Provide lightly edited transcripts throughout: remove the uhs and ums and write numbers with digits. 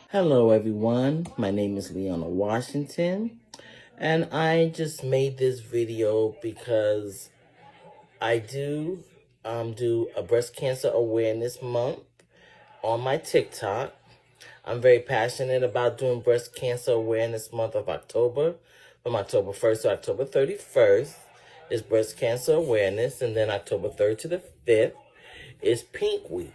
Hello, everyone. My name is Leona Washington, and I just made this video because I do a breast cancer awareness month on my TikTok. I'm very passionate about doing breast cancer awareness month of October, from October 1st to October 31st is breast cancer awareness, and then October 3rd to the 5th is Pink Week.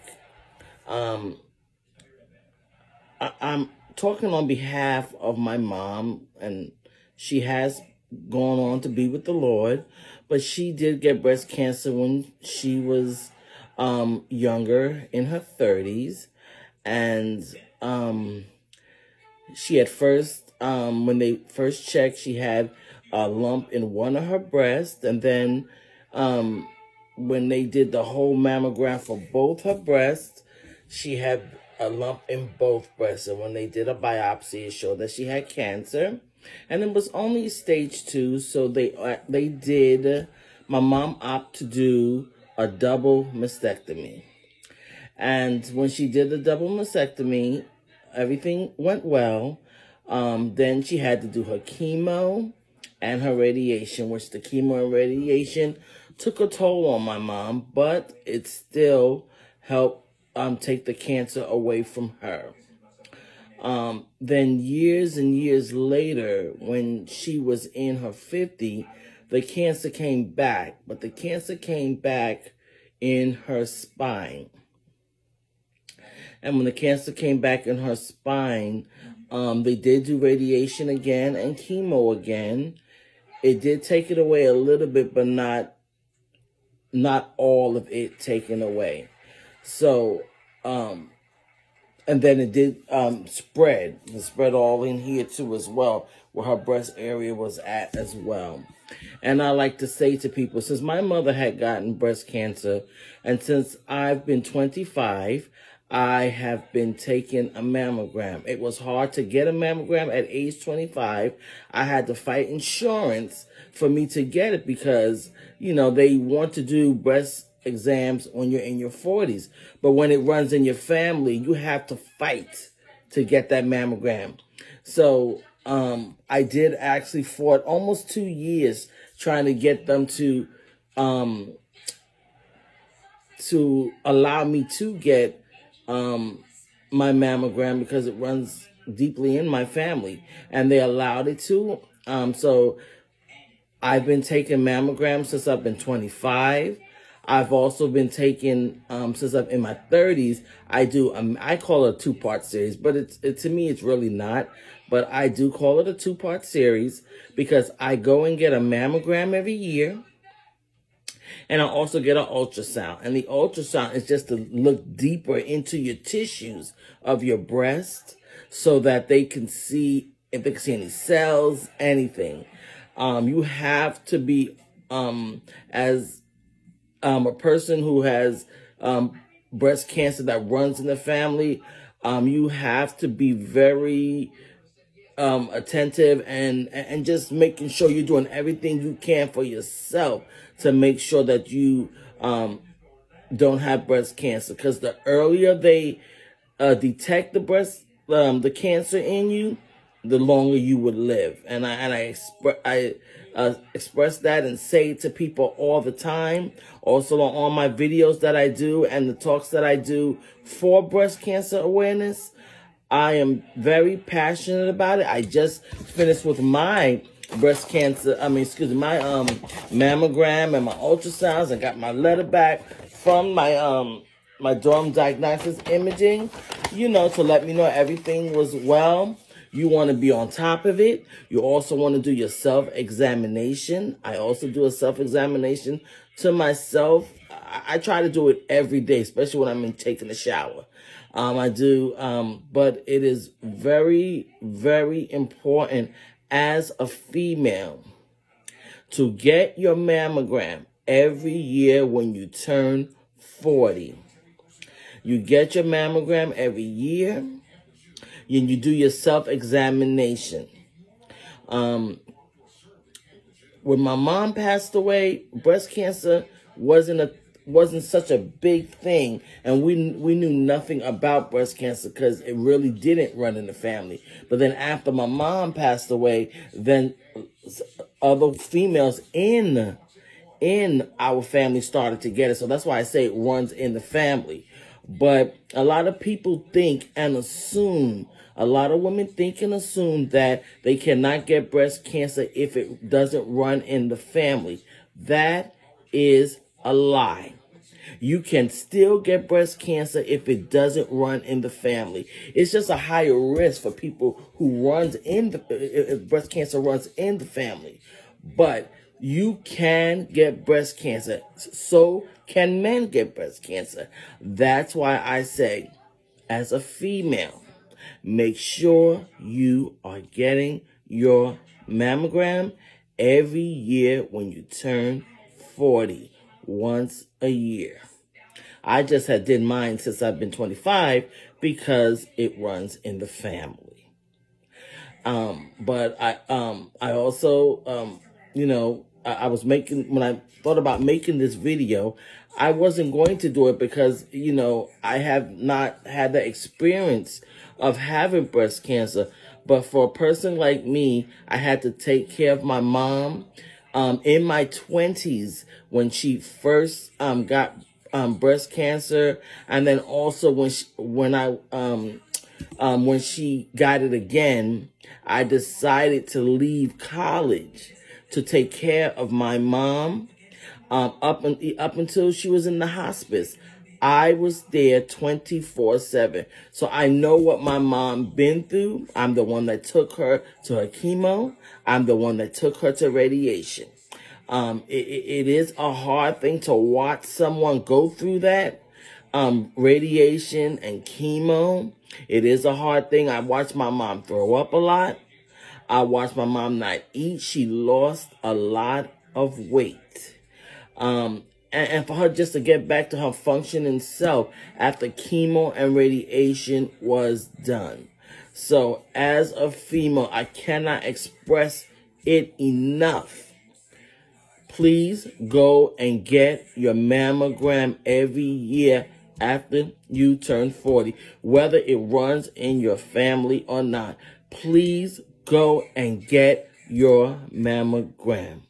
I'm talking on behalf of my mom, and she has gone on to be with the Lord, but she did get breast cancer when she was younger, in her 30s, and she had first, when they first checked, she had a lump in one of her breasts, and then when they did the whole mammogram for both her breasts, she had a lump in both breasts. And when they did a biopsy, it showed that she had cancer, and it was only stage 2. So they did. My mom opted to do a double mastectomy, and when she did the double mastectomy, everything went well. Then she had to do her chemo and her radiation, which the chemo and radiation took a toll on my mom, but it still helped take the cancer away from her. Then years and years later, when she was in her 50s, the cancer came back, but the cancer came back in her spine. And when the cancer came back in her spine, they did do radiation again and chemo again. It did take it away a little bit, but not all of it taken away. So, and then it did spread. It spread all in here too as well, where her breast area was at as well. And I like to say to people, since my mother had gotten breast cancer, and since I've been 25, I have been taking a mammogram. It was hard to get a mammogram at age 25. I had to fight insurance for me to get it because, they want to do breast exams when you're in your 40s. But when it runs in your family, you have to fight to get that mammogram. So I did actually fought almost 2 years trying to get them to allow me to get my mammogram because it runs deeply in my family, and they allowed it to. So I've been taking mammograms since I've been 25. I've also been taking since I'm in my 30s. I call it a 2-part series, but to me it's really not. But I do call it a 2-part series because I go and get a mammogram every year. And I also get an ultrasound. And the ultrasound is just to look deeper into your tissues of your breast so that they can see if they can see any cells, anything. You have to be, as a person who has breast cancer that runs in the family, you have to be very attentive and just making sure you're doing everything you can for yourself to make sure that you don't have breast cancer. Because the earlier they detect the cancer in you, the longer you would live. And I express that and say it to people all the time. Also on all my videos that I do and the talks that I do for breast cancer awareness, I am very passionate about it. I just finished with my my mammogram and my ultrasounds. I got my letter back from my dorm diagnosis imaging, to let me know everything was well. You want to be on top of it. You also want to do your self-examination. I also do a self-examination to myself. I try to do it every day, especially when I'm taking a shower. I do, but it is very, very important as a female to get your mammogram every year when you turn 40. You get your mammogram every year, and you do your self-examination. When my mom passed away, breast cancer wasn't wasn't such a big thing, and we knew nothing about breast cancer because it really didn't run in the family. But then after my mom passed away, then other females in our family started to get it. So that's why I say it runs in the family. But a lot of people think and assume, a lot of women think and assume that they cannot get breast cancer if it doesn't run in the family. That is a lie. You can still get breast cancer if it doesn't run in the family. It's just a higher risk for people who runs in the if breast cancer runs in the family. But you can get breast cancer. So can men get breast cancer. That's why I say, as a female, make sure you are getting your mammogram every year when you turn 40, once a year. I just had did mine since I've been 25 because it runs in the family. But I also, I was making, when I thought about making this video, I wasn't going to do it because, I have not had the experience of having breast cancer. But for a person like me, I had to take care of my mom in my 20s when she first got breast cancer, and then also when she got it again. I decided to leave college to take care of my mom up until she was in the hospice. I was there 24/7. So I know what my mom been through. I'm the one that took her to her chemo. I'm the one that took her to radiation. It is a hard thing to watch someone go through that. Radiation and chemo. It is a hard thing. I watched my mom throw up a lot. I watched my mom not eat. She lost a lot of weight. And for her just to get back to her functioning self after chemo and radiation was done. So as a female, I cannot express it enough. Please go and get your mammogram every year after you turn 40, whether it runs in your family or not. Please go and get your mammogram.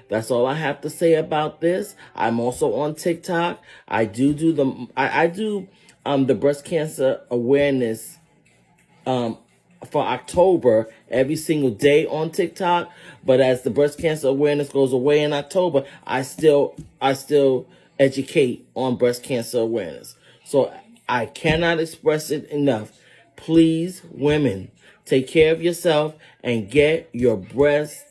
That's all I have to say about this. I'm also on TikTok. I do the breast cancer awareness for October every single day on TikTok. But as the breast cancer awareness goes away in October, I still educate on breast cancer awareness. So I cannot express it enough. Please, women, take care of yourself and get your breast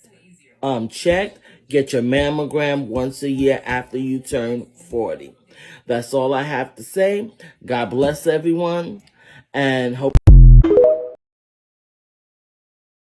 checked. Get your mammogram once a year after you turn 40. That's all I have to say. God bless everyone, and hope